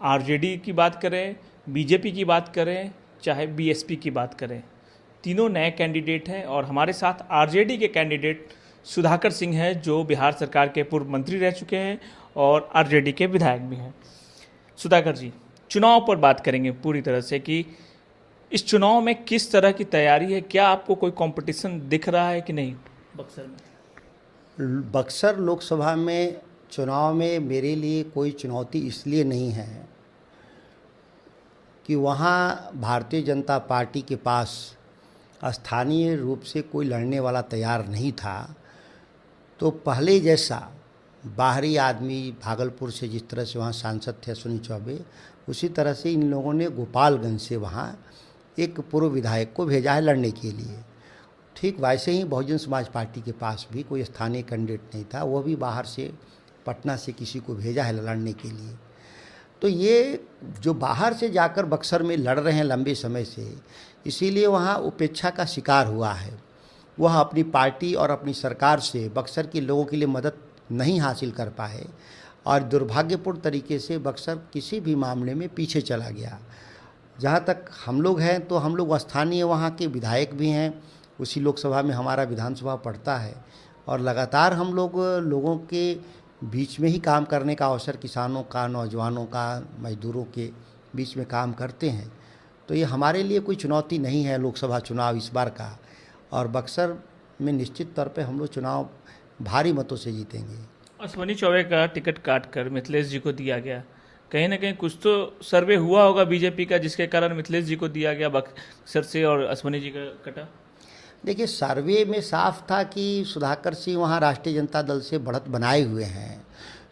RJD की बात करें, बीजेपी की बात करें, चाहे बीएसपी की बात करें, तीनों नए कैंडिडेट हैं। और हमारे साथ आरजेडी के कैंडिडेट सुधाकर सिंह हैं, जो बिहार सरकार के पूर्व मंत्री रह चुके हैं और आरजेडी के विधायक भी हैं। सुधाकर जी, चुनाव पर बात करेंगे पूरी तरह से कि इस चुनाव में किस तरह की तैयारी है, क्या आपको कोई कंपटीशन दिख रहा है कि नहीं बक्सर में? बक्सर लोकसभा में चुनाव में मेरे लिए कोई चुनौती इसलिए नहीं है कि वहाँ भारतीय जनता पार्टी के पास स्थानीय रूप से कोई लड़ने वाला तैयार नहीं था। तो पहले जैसा बाहरी आदमी भागलपुर से जिस तरह से वहाँ सांसद थे अश्विनी चौबे, उसी तरह से इन लोगों ने गोपालगंज से वहाँ एक पूर्व विधायक को भेजा है लड़ने के लिए। ठीक वैसे ही बहुजन समाज पार्टी के पास भी कोई स्थानीय कैंडिडेट नहीं था, वो भी बाहर से पटना से किसी को भेजा है लड़ने के लिए। तो ये जो बाहर से जाकर बक्सर में लड़ रहे हैं लंबे समय से, इसीलिए वहाँ उपेक्षा का शिकार हुआ है। वह अपनी पार्टी और अपनी सरकार से बक्सर के लोगों के लिए मदद नहीं हासिल कर पाए और दुर्भाग्यपूर्ण तरीके से बक्सर किसी भी मामले में पीछे चला गया। जहाँ तक हम लोग हैं तो हम लोग स्थानीय वहाँ के विधायक भी हैं, उसी लोकसभा में हमारा विधानसभा पड़ता है और लगातार हम लोगों के बीच में ही काम करने का अवसर, किसानों का, नौजवानों का, मजदूरों के बीच में काम करते हैं। तो ये हमारे लिए कोई चुनौती नहीं है लोकसभा चुनाव इस बार का, और बक्सर में निश्चित तौर पे हम लोग चुनाव भारी मतों से जीतेंगे। अश्विनी चौबे का टिकट काटकर मिथिलेश जी को दिया गया, कहीं ना कहीं कुछ तो सर्वे हुआ होगा बीजेपी का जिसके कारण मिथिलेश जी को दिया गया बक्सर से और अश्विनी जी का कटा। देखिए, सर्वे में साफ था कि सुधाकर सिंह वहाँ राष्ट्रीय जनता दल से बढ़त बनाए हुए हैं,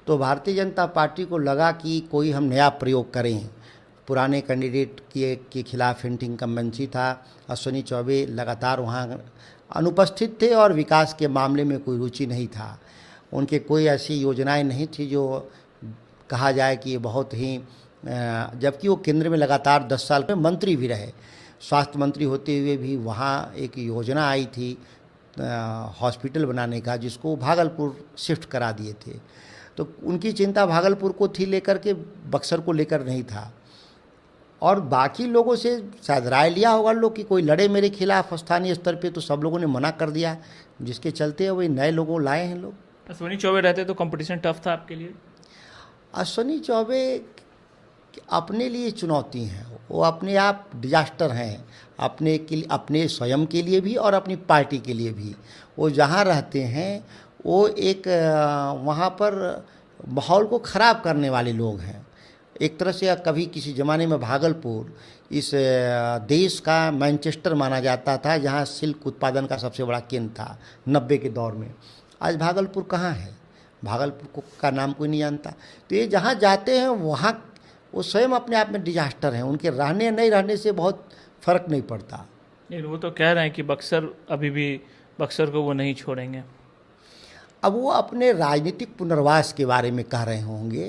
तो भारतीय जनता पार्टी को लगा कि कोई हम नया प्रयोग करें। पुराने कैंडिडेट के खिलाफ एंटी इनकम्बेंसी था, अश्विनी चौबे लगातार वहाँ अनुपस्थित थे और विकास के मामले में कोई रुचि नहीं था। उनके कोई ऐसी योजनाएं नहीं थी जो कहा जाए कि ये बहुत ही, जबकि वो केंद्र में लगातार 10 साल में मंत्री भी रहे, स्वास्थ्य मंत्री होते हुए भी वहाँ एक योजना आई थी हॉस्पिटल बनाने का, जिसको भागलपुर शिफ्ट करा दिए थे। तो उनकी चिंता भागलपुर को थी लेकर के, बक्सर को लेकर नहीं था। और बाकी लोगों से शायद राय लिया होगा लोग कि कोई लड़े मेरे खिलाफ स्थानीय स्तर पे, तो सब लोगों ने मना कर दिया, जिसके चलते वही नए लोगों लाए हैं लोग। अश्विनी चौबे रहते तो कंपटीशन टफ था आपके लिए? अश्विनी चौबे अपने लिए चुनौती है, वो अपने आप डिजास्टर हैं, अपने स्वयं के लिए भी और अपनी पार्टी के लिए भी। वो जहाँ रहते हैं वो एक वहाँ पर माहौल को ख़राब करने वाले लोग हैं। एक तरह से कभी किसी ज़माने में भागलपुर इस देश का मैनचेस्टर माना जाता था, जहाँ सिल्क उत्पादन का सबसे बड़ा केंद्र था 90 के दौर में। आज भागलपुर कहाँ है? भागलपुर का नाम कोई नहीं जानता। तो ये जहाँ जाते हैं वहाँ वो स्वयं अपने आप में डिजास्टर हैं, उनके रहने नहीं रहने से बहुत फ़र्क नहीं पड़ता। लेकिन वो तो कह रहे हैं कि बक्सर अभी भी, बक्सर को वो नहीं छोड़ेंगे। अब वो अपने राजनीतिक पुनर्वास के बारे में कह रहे होंगे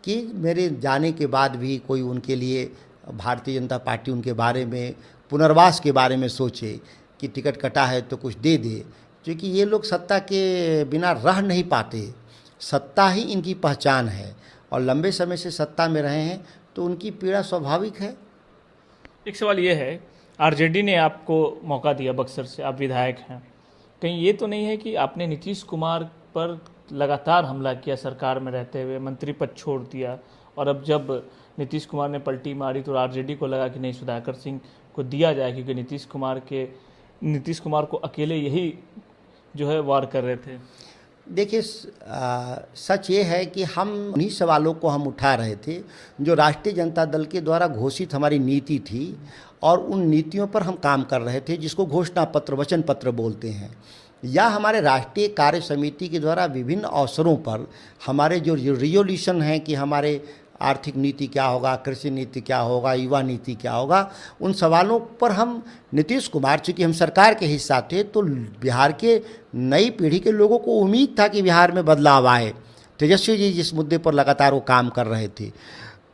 कि मेरे जाने के बाद भी कोई उनके लिए, भारतीय जनता पार्टी उनके बारे में पुनर्वास के बारे में सोचे कि टिकट कटा है तो कुछ दे दे, क्योंकि ये लोग सत्ता के बिना रह नहीं पाते। सत्ता ही इनकी पहचान है और लंबे समय से सत्ता में रहे हैं, तो उनकी पीड़ा स्वाभाविक है। एक सवाल ये है, आरजेडी ने आपको मौका दिया बक्सर से, आप विधायक हैं, कहीं ये तो नहीं है कि आपने नीतीश कुमार पर लगातार हमला किया सरकार में रहते हुए, मंत्री पद छोड़ दिया, और अब जब नीतीश कुमार ने पलटी मारी तो आरजेडी को लगा कि नहीं, सुधाकर सिंह को दिया जाए, क्योंकि नीतीश कुमार को अकेले यही जो है वार कर रहे थे। देखिए, सच ये है कि हम उन्हीं सवालों को हम उठा रहे थे जो राष्ट्रीय जनता दल के द्वारा घोषित हमारी नीति थी, और उन नीतियों पर हम काम कर रहे थे, जिसको घोषणा पत्र, वचन पत्र बोलते हैं, या हमारे राष्ट्रीय कार्य समिति के द्वारा विभिन्न अवसरों पर हमारे जो रिजोल्यूशन हैं कि हमारे आर्थिक नीति क्या होगा, कृषि नीति क्या होगा, युवा नीति क्या होगा, उन सवालों पर हम नीतीश कुमार, चूँकि हम सरकार के हिस्सा थे, तो बिहार के नई पीढ़ी के लोगों को उम्मीद था कि बिहार में बदलाव आए। तेजस्वी जी जिस मुद्दे पर लगातार वो काम कर रहे थे,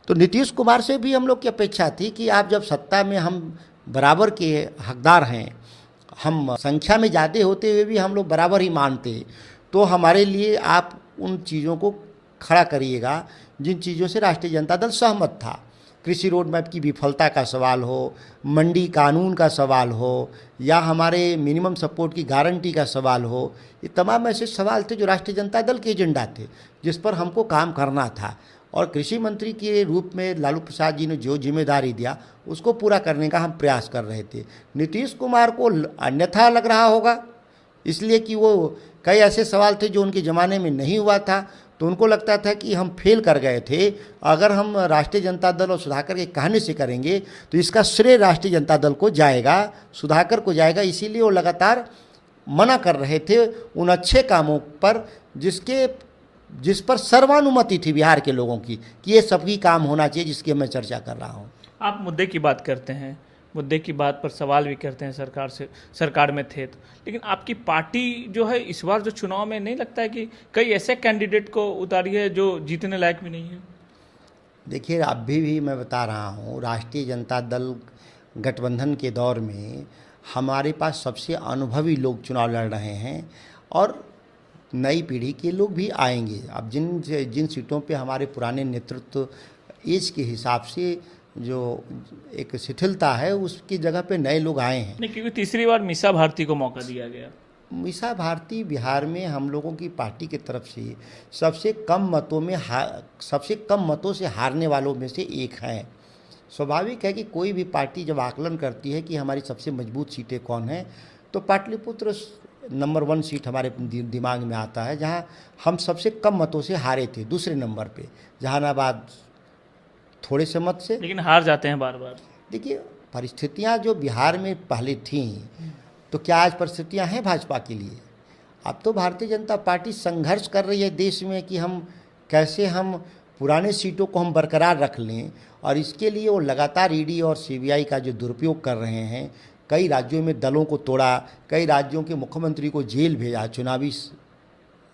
तो नीतीश कुमार से भी हम लोग की अपेक्षा थी कि आप जब सत्ता में हम बराबर के हकदार हैं, हम संख्या में ज़्यादा होते हुए भी हम लोग बराबर ही मानते, तो हमारे लिए आप उन चीज़ों को खड़ा करिएगा, जिन चीज़ों से राष्ट्रीय जनता दल सहमत था। कृषि रोड मैप की विफलता का सवाल हो, मंडी कानून का सवाल हो, या हमारे मिनिमम सपोर्ट की गारंटी का सवाल हो, ये तमाम ऐसे सवाल थे जो राष्ट्रीय जनता दल के एजेंडा थे, जिस पर हमको काम करना था। और कृषि मंत्री के रूप में लालू प्रसाद जी ने जो जिम्मेदारी दिया उसको पूरा करने का हम प्रयास कर रहे थे। नीतीश कुमार को अन्यथा लग रहा होगा, इसलिए कि वो कई ऐसे सवाल थे जो उनके ज़माने में नहीं हुआ था, तो उनको लगता था कि हम फेल कर गए थे। अगर हम राष्ट्रीय जनता दल और सुधाकर के कहने से करेंगे तो इसका श्रेय राष्ट्रीय जनता दल को जाएगा, सुधाकर को जाएगा। इसीलिए वो लगातार मना कर रहे थे उन अच्छे कामों पर जिस पर सर्वानुमति थी बिहार के लोगों की कि ये सभी काम होना चाहिए, जिसकी मैं चर्चा कर रहा हूँ। आप मुद्दे की बात करते हैं, मुद्दे की बात पर सवाल भी करते हैं सरकार में थे तो, लेकिन आपकी पार्टी जो है इस बार जो चुनाव में नहीं लगता है कि कई ऐसे कैंडिडेट को उतारी है जो जीतने लायक भी नहीं है? देखिए, अभी भी मैं बता रहा हूँ, राष्ट्रीय जनता दल गठबंधन के दौर में हमारे पास सबसे अनुभवी लोग चुनाव लड़ रहे हैं और नई पीढ़ी के लोग भी आएंगे। अब जिन सीटों पे हमारे पुराने नेतृत्व एज के हिसाब से जो एक शिथिलता है, उसकी जगह पे नए लोग आए हैं। नहीं, क्योंकि तीसरी बार मीसा भारती को मौका दिया गया। मीसा भारती बिहार में हम लोगों की पार्टी की तरफ से सबसे कम मतों से हारने वालों में से एक हैं। स्वाभाविक है कि कोई भी पार्टी जब आकलन करती है कि हमारी सबसे मजबूत सीटें कौन हैं, तो पाटलिपुत्र नंबर 1 सीट हमारे दिमाग में आता है, जहां हम सबसे कम मतों से हारे थे। दूसरे नंबर पे जहानाबाद थोड़े से मत से, लेकिन हार जाते हैं बार बार। देखिए, परिस्थितियां जो बिहार में पहले थीं, तो क्या आज परिस्थितियां हैं भाजपा के लिए? अब तो भारतीय जनता पार्टी संघर्ष कर रही है देश में कि कैसे हम पुराने सीटों को हम बरकरार रख लें, और इसके लिए वो लगातार ईडी और सीबीआई का जो दुरुपयोग कर रहे हैं। कई राज्यों में दलों को तोड़ा, कई राज्यों के मुख्यमंत्री को जेल भेजा चुनावी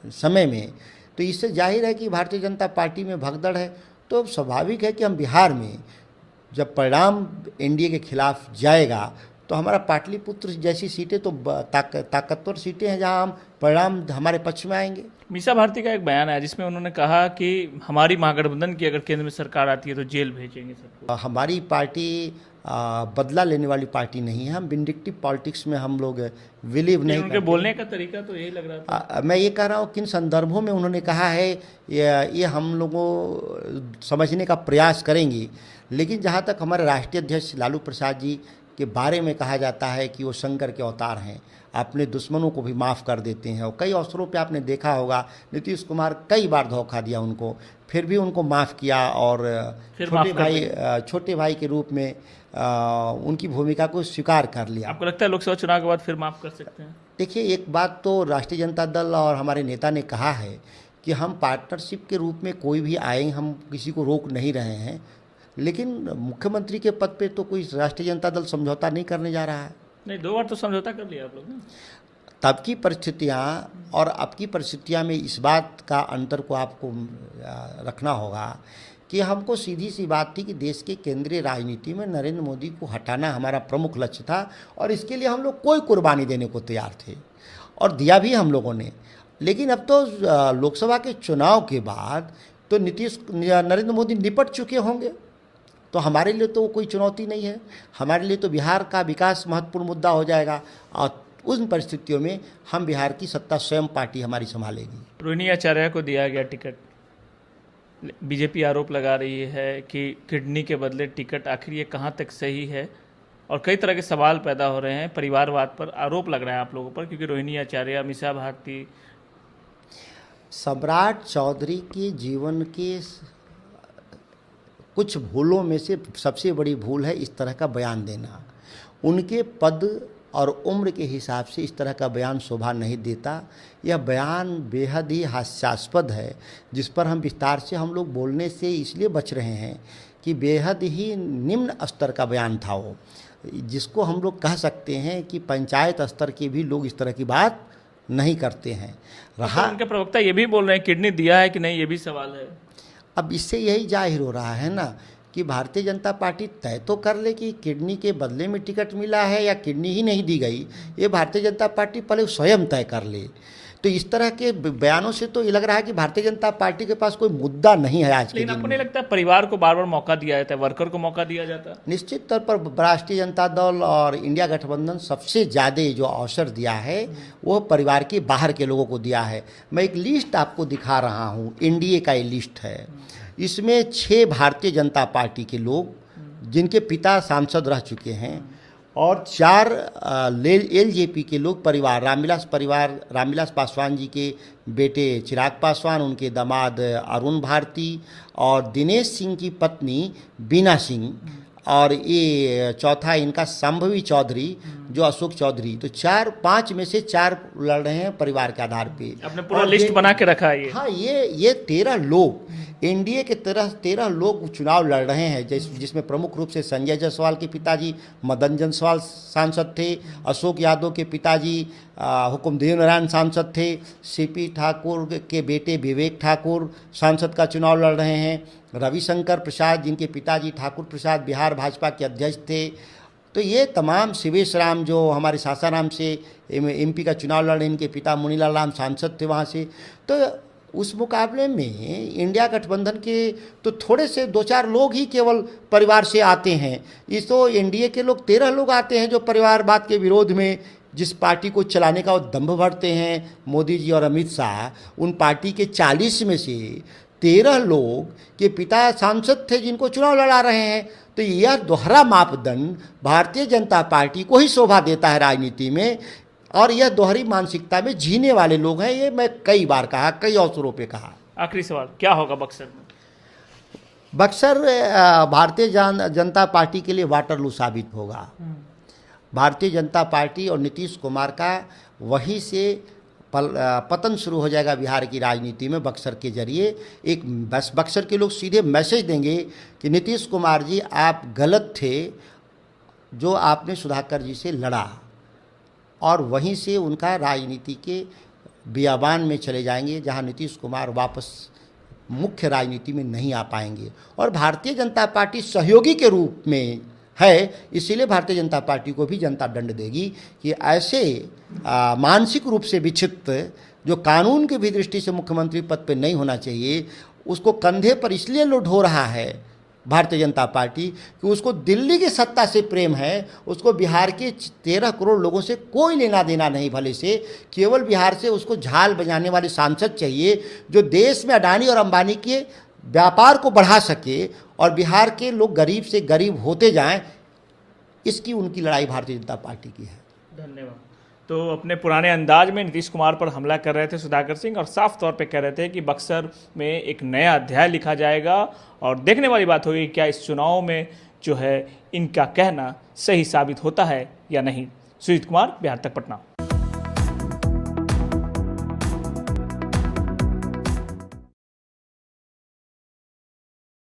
समय में। तो इससे जाहिर है कि भारतीय जनता पार्टी में भगदड़ है। तो स्वाभाविक है कि हम बिहार में जब परिणाम एनडीए के खिलाफ जाएगा, तो हमारा पाटलिपुत्र जैसी सीटें तो ताकतवर सीटें हैं जहां हम परिणाम हमारे पक्ष में आएंगे। मीसा भारती का एक बयान है जिसमें उन्होंने कहा कि हमारी महागठबंधन की अगर केंद्र में सरकार आती है तो जेल भेजेंगे सबको। हमारी पार्टी बदला लेने वाली पार्टी नहीं है। हम विंडिक्टिव पॉलिटिक्स में हम लोग बिलीव नहीं उनके बोलने का तरीका तो यही लग रहा था। मैं ये कह रहा हूँ किन संदर्भों में उन्होंने कहा है, ये हम लोगों समझने का प्रयास करेंगे। लेकिन जहाँ तक हमारे राष्ट्रीय अध्यक्ष लालू प्रसाद जी के बारे में कहा जाता है कि वो शंकर के अवतार हैं, अपने दुश्मनों को भी माफ़ कर देते हैं। और कई अवसरों पे आपने देखा होगा नीतीश कुमार कई बार धोखा दिया उनको, फिर भी उनको माफ़ किया और छोटे भाई के रूप में उनकी भूमिका को स्वीकार कर लिया। आपको लगता है लोकसभा चुनाव के बाद फिर माफ़ कर सकते हैं? देखिए, एक बात तो राष्ट्रीय जनता दल और हमारे नेता ने कहा है कि हम पार्टनरशिप के रूप में कोई भी आए, हम किसी को रोक नहीं रहे हैं। लेकिन मुख्यमंत्री के पद पे तो कोई राष्ट्रीय जनता दल समझौता नहीं करने जा रहा है। नहीं, 2 बार तो समझौता कर लिया आप लोग ने। तब की परिस्थितियाँ और अब की परिस्थितियाँ में इस बात का अंतर को आपको रखना होगा कि हमको सीधी सी बात थी कि देश के केंद्रीय राजनीति में नरेंद्र मोदी को हटाना हमारा प्रमुख लक्ष्य था, और इसके लिए हम लोग कोई कुर्बानी देने को तैयार थे और दिया भी हम लोगों ने। लेकिन अब तो लोकसभा के चुनाव के बाद तो नरेंद्र मोदी निपट चुके होंगे, तो हमारे लिए तो कोई चुनौती नहीं है। हमारे लिए तो बिहार का विकास महत्वपूर्ण मुद्दा हो जाएगा, और उन परिस्थितियों में हम बिहार की सत्ता स्वयं पार्टी हमारी संभालेगी। रोहिणी आचार्य को दिया गया टिकट, बीजेपी आरोप लगा रही है कि किडनी के बदले टिकट, आखिर ये कहाँ तक सही है? और कई तरह के सवाल पैदा हो रहे हैं, परिवारवाद पर आरोप लग रहा है आप लोगों पर, क्योंकि रोहिणी आचार्य, मीसा भारती। सम्राट चौधरी के जीवन के कुछ भूलों में से सबसे बड़ी भूल है इस तरह का बयान देना। उनके पद और उम्र के हिसाब से इस तरह का बयान शोभा नहीं देता। यह बयान बेहद ही हास्यास्पद है, जिस पर हम विस्तार से हम लोग बोलने से इसलिए बच रहे हैं कि बेहद ही निम्न स्तर का बयान था वो, जिसको हम लोग कह सकते हैं कि पंचायत स्तर के भी लोग इस तरह की बात नहीं करते हैं। तो उनके प्रवक्ता ये भी बोल रहे हैं किडनी दिया है कि नहीं, ये भी सवाल है। अब इससे यही जाहिर हो रहा है ना कि भारतीय जनता पार्टी तय तो कर ले कि किडनी के बदले में टिकट मिला है या किडनी ही नहीं दी गई। ये भारतीय जनता पार्टी पहले स्वयं तय कर ले। तो इस तरह के बयानों से तो ये लग रहा है कि भारतीय जनता पार्टी के पास कोई मुद्दा नहीं है आज के लेकिन दिन आपको में। नहीं लगता परिवार को बार बार मौका दिया जाता है, वर्कर को मौका दिया जाता है? निश्चित तौर पर राष्ट्रीय जनता दल और इंडिया गठबंधन सबसे ज़्यादा जो अवसर दिया है वो परिवार के बाहर के लोगों को दिया है। मैं एक लिस्ट आपको दिखा रहा हूँ, एनडीए का ये लिस्ट है। इसमें 6 भारतीय जनता पार्टी के लोग जिनके पिता सांसद रह चुके हैं और 4 एलजेपी के लोग रामविलास पासवान जी के बेटे चिराग पासवान, उनके दामाद अरुण भारती और दिनेश सिंह की पत्नी बीना सिंह, और ये चौथा इनका संभवी चौधरी जो अशोक चौधरी। तो 5 में से 4 लड़ रहे हैं परिवार के आधार पे। आपने पूरा लिस्ट बना के रखा है ये? हाँ, ये 13 लोग एनडीए के 13 लोग चुनाव लड़ रहे हैं, जिसमें प्रमुख रूप से संजय जायसवाल के पिताजी मदन जायसवाल सांसद थे, अशोक यादव के पिताजी हुकुमदेव नारायण सांसद थे, सीपी ठाकुर के बेटे विवेक ठाकुर सांसद का चुनाव लड़ रहे हैं, रविशंकर प्रसाद जिनके पिताजी ठाकुर प्रसाद बिहार भाजपा के अध्यक्ष थे। तो ये तमाम शिवेश राम जो हमारे सासाराम से एमपी का चुनाव लड़ रहे हैं, इनके पिता मुनीलाल राम सांसद थे वहाँ से। तो उस मुकाबले में इंडिया गठबंधन के तो थोड़े से 2-4 लोग ही केवल परिवार से आते हैं। इस तो एनडीए के लोग 13 लोग आते हैं जो परिवारवाद के विरोध में जिस पार्टी को चलाने का वो दंभ भरते हैं मोदी जी और अमित शाह, उन पार्टी के 40 में से 13 लोग के पिता सांसद थे जिनको चुनाव लड़ा रहे हैं। तो यह दोहरा मापदंड भारतीय जनता पार्टी को ही शोभा देता है राजनीति में, और यह दोहरी मानसिकता में जीने वाले लोग हैं। ये मैं कई बार कहा, कई अवसरों पे कहा। आखिरी सवाल, क्या होगा बक्सर में? बक्सर भारतीय जनता पार्टी के लिए वाटरलू साबित होगा। भारतीय जनता पार्टी और नीतीश कुमार का वहीं से पतन शुरू हो जाएगा बिहार की राजनीति में बक्सर के जरिए। एक बक्सर के लोग सीधे मैसेज देंगे कि नीतीश कुमार जी आप गलत थे जो आपने सुधाकर जी से लड़ा, और वहीं से उनका राजनीति के बियाबान में चले जाएंगे जहां नीतीश कुमार वापस मुख्य राजनीति में नहीं आ पाएंगे। और भारतीय जनता पार्टी सहयोगी के रूप में है, इसीलिए भारतीय जनता पार्टी को भी जनता दंड देगी कि ऐसे मानसिक रूप से विक्षिप्त जो कानून की भी दृष्टि से मुख्यमंत्री पद पर नहीं होना चाहिए, उसको कंधे पर इसलिए लोड हो रहा है भारतीय जनता पार्टी कि उसको दिल्ली की सत्ता से प्रेम है, उसको बिहार के 13 करोड़ लोगों से कोई लेना देना नहीं। भले से केवल बिहार से उसको झाल बजाने वाले सांसद चाहिए जो देश में अडानी और अंबानी के व्यापार को बढ़ा सके और बिहार के लोग गरीब से गरीब होते जाएं। इसकी उनकी लड़ाई भारतीय जनता पार्टी की है। धन्यवाद। तो अपने पुराने अंदाज में नीतीश कुमार पर हमला कर रहे थे सुधाकर सिंह, और साफ तौर पे कह रहे थे कि बक्सर में एक नया अध्याय लिखा जाएगा, और देखने वाली बात होगी क्या इस चुनाव में जो है इनका कहना सही साबित होता है या नहीं। सुजीत कुमार, बिहार तक, पटना।